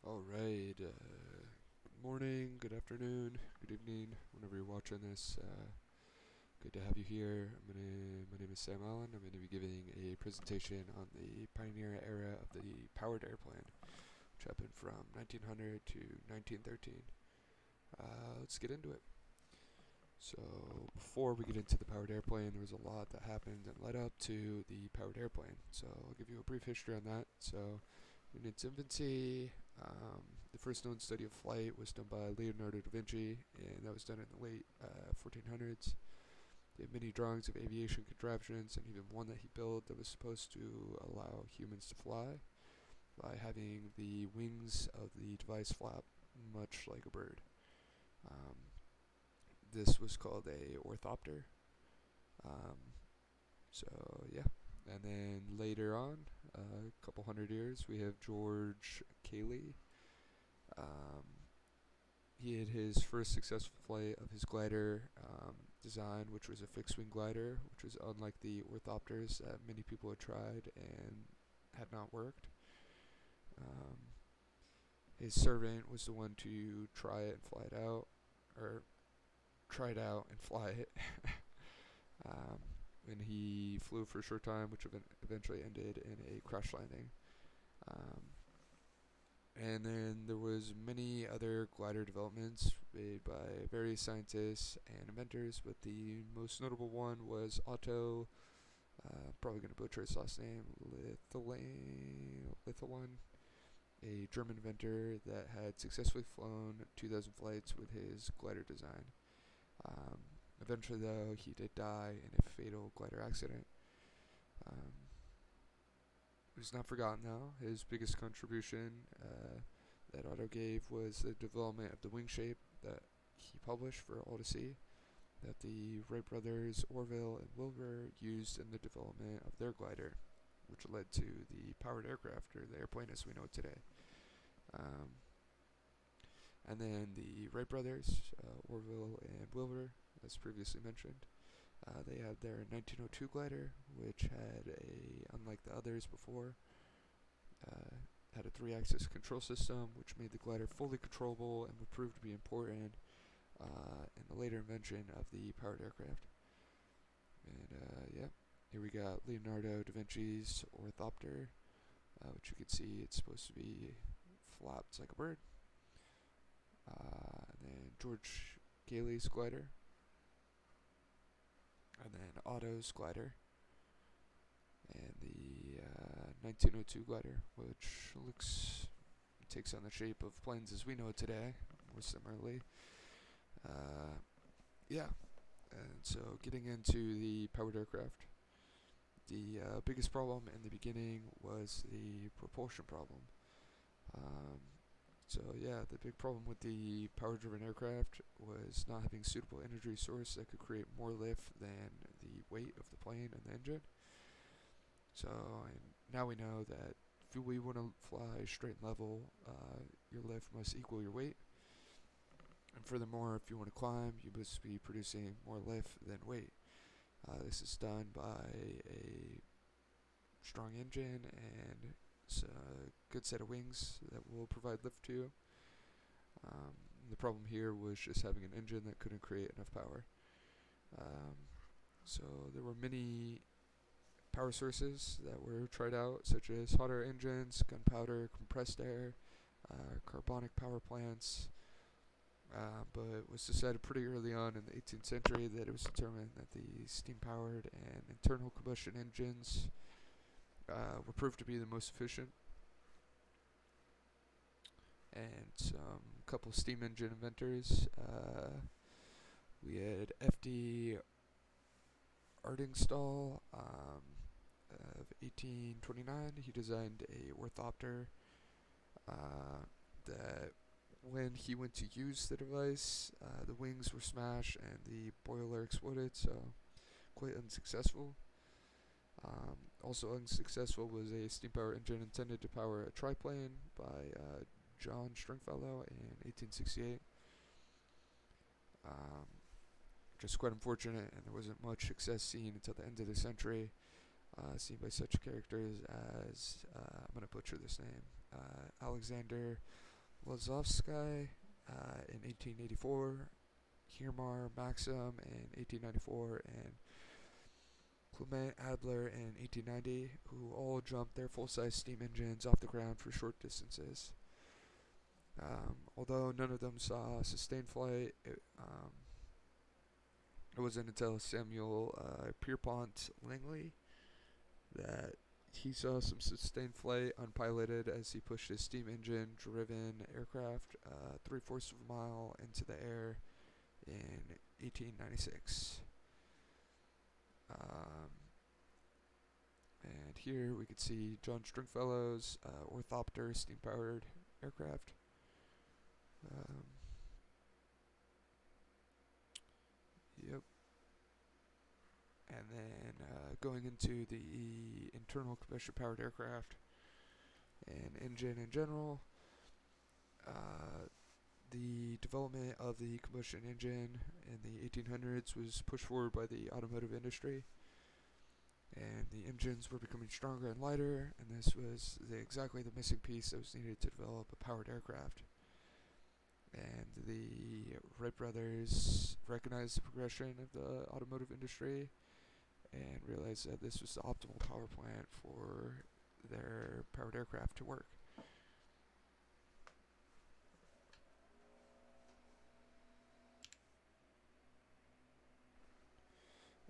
All right. Good morning, good afternoon, good evening, whenever you're watching this. Good to have you here. My name is Sam Allen. I'm going to be giving a presentation on the pioneer era of the powered airplane, which happened from 1900 to 1913. Let's get into it. So before we get into the powered airplane, there was a lot that happened and led up to the powered airplane. So I'll give you a brief history on that. So in its infancy, the first known study of flight was done by Leonardo da Vinci, and that was done in the late 1400s. He had many drawings of aviation contraptions, and even one that he built that was supposed to allow humans to fly by having the wings of the device flap much like a bird. Um, this was called a orthopter. Um, yeah, and then later on, a couple hundred years, we have George Cayley. Um, he had his first successful flight of his glider design, which was a fixed-wing glider, which was unlike the orthopters that many people had tried and had not worked. Um, his servant was the one to try it and fly it out, or try it out and fly it. um, and he flew for a short time, which eventually ended in a crash landing. Um, and then there was many other glider developments made by various scientists and inventors, but the most notable one was Otto, probably going to butcher his last name, Lithuan, a German inventor that had successfully flown 2,000 flights with his glider design. Um, Eventually, though, he did die in a fatal glider accident. Um, He's not forgotten, though. His biggest contribution that Otto gave was the development of the wing shape that he published for all to see, that the Wright brothers Orville and Wilbur used in the development of their glider, which led to the powered aircraft, or the airplane as we know it today. Um, and then the Wright brothers, Orville and Wilbur, as previously mentioned, they had their 1902 glider, which had unlike the others before, uh, had a three-axis control system, which made the glider fully controllable and would prove to be important in the later invention of the powered aircraft. And yeah, here we got Leonardo da Vinci's orthopter, which you can see it's supposed to be flapped like a bird. And then George Cayley's glider, and then Otto's glider, and the 1902 glider, which takes on the shape of planes as we know it today, more similarly. Uh, yeah, and so getting into the powered aircraft, the biggest problem in the beginning was the propulsion problem. Um, so yeah, the big problem with the power-driven aircraft was not having suitable energy source that could create more lift than the weight of the plane and the engine. So and now we know that if we want to fly straight and level, your lift must equal your weight. And furthermore, if you want to climb, you must be producing more lift than weight. This is done by a strong engine and a good set of wings that will provide lift to you. The problem here was just having an engine that couldn't create enough power. Um, so there were many power sources that were tried out, such as hot air engines, gunpowder, compressed air, carbonic power plants. But it was decided pretty early on in the 18th century that it was determined that the steam-powered and internal combustion engines were proved to be the most efficient. And some couple steam engine inventors. We had F.D. Ardingstall of 1829. He designed a orthopter that when he went to use the device, the wings were smashed and the boiler exploded, so quite unsuccessful. Also unsuccessful was a steam power engine intended to power a triplane by John Stringfellow in 1868. Um, just quite unfortunate, and there wasn't much success seen until the end of the century, seen by such characters as, I'm going to butcher this name, Alexander Lazovsky in 1884, Hirmar Maxim in 1894, and Clement Adler in 1890, who all jumped their full-size steam engines off the ground for short distances. Although none of them saw sustained flight, it wasn't until Samuel Pierpont Langley that he saw some sustained flight unpiloted as he pushed his steam engine driven aircraft 3/4 of a mile into the air in 1896. And here we could see John Stringfellow's Orthopter steam-powered aircraft. Yep. And then going into the internal combustion powered aircraft and engine in general, the development of the combustion engine in the 1800s was pushed forward by the automotive industry, and the engines were becoming stronger and lighter, and this was exactly the missing piece that was needed to develop a powered aircraft. And the Wright brothers recognized the progression of the automotive industry and realized that this was the optimal power plant for their powered aircraft to work.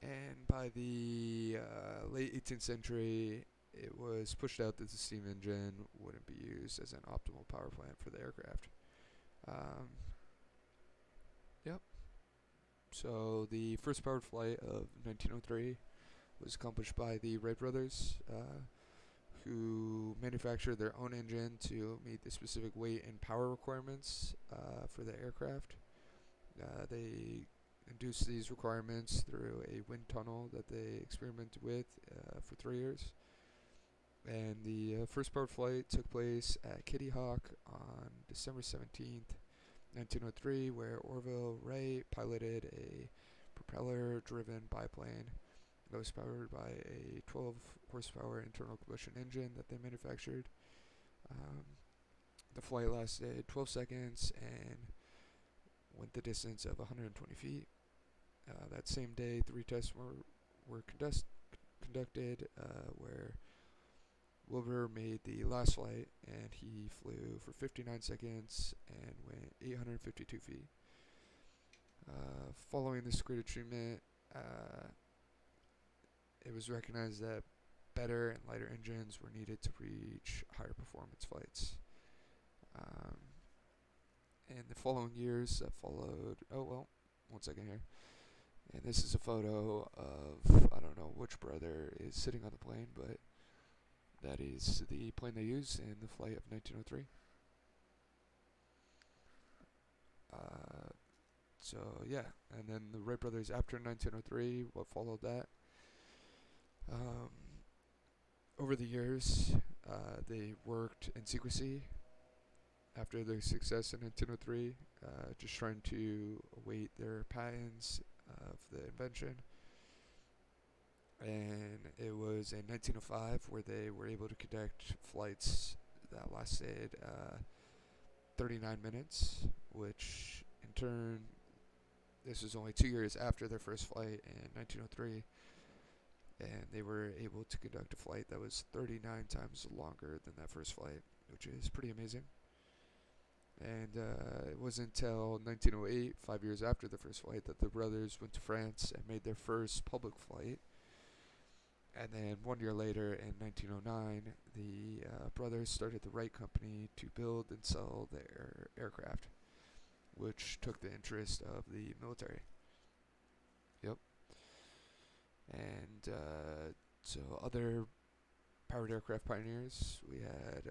And by the late 18th century, it was pushed out that the steam engine wouldn't be used as an optimal power plant for the aircraft. Yep. So the first powered flight of 1903 was accomplished by the Wright brothers, who manufactured their own engine to meet the specific weight and power requirements for the aircraft. They induced these requirements through a wind tunnel that they experimented with for 3 years. And the first powered flight took place at Kitty Hawk on December 17th, 1903, where Orville Wright piloted a propeller-driven biplane that was powered by a 12 horsepower internal combustion engine that they manufactured. The flight lasted 12 seconds and went the distance of 120 feet. That same day, 3 tests were conducted where Wilbur made the last flight, and he flew for 59 seconds and went 852 feet. Following this graded treatment, it was recognized that better and lighter engines were needed to reach higher performance flights. And the following years that followed, one second here. And this is a photo of, I don't know which brother is sitting on the plane, but that is the plane they used in the flight of 1903. So yeah, and then the Wright brothers after 1903, what followed that? Over the years, they worked in secrecy after their success in 1903, just trying to await their patents of the invention. And it was in 1905 where they were able to conduct flights that lasted 39 minutes, which in turn, this was only 2 years after their first flight in 1903, and they were able to conduct a flight that was 39 times longer than that first flight, which is pretty amazing. And it wasn't until 1908, 5 years after the first flight, that the brothers went to France and made their first public flight. And then 1 year later, in 1909, the brothers started the Wright Company to build and sell their aircraft, which took the interest of the military. Yep. And so other powered aircraft pioneers, we had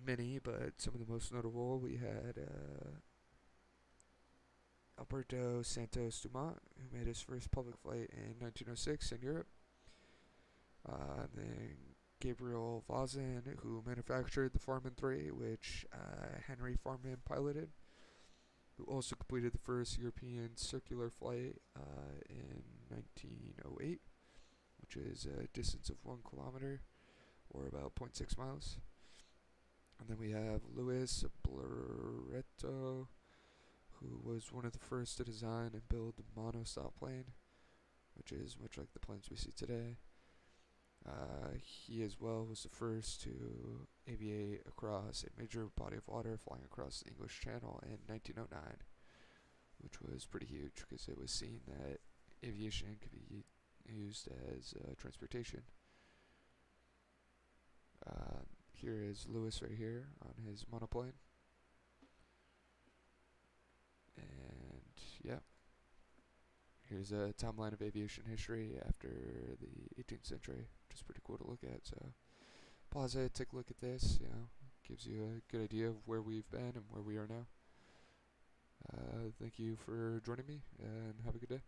many, but some of the most notable, we had Alberto Santos Dumont, who made his first public flight in 1906 in Europe. Then Gabriel Voisin, who manufactured the Farman 3, which Henry Farman piloted, who also completed the first European circular flight in 1908, which is a distance of 1 kilometer, or about 0.6 miles. And then we have Louis Bleuretto, who was one of the first to design and build the monostyle plane, which is much like the planes we see today. He as well was the first to aviate across a major body of water, flying across the English Channel in 1909, which was pretty huge because it was seen that aviation could be used as transportation. Here is Louis right here on his monoplane. And yeah, here's a timeline of aviation history after the 18th century, which is pretty cool to look at. So pause it, take a look at this, gives you a good idea of where we've been and where we are now. Thank you for joining me, and have a good day.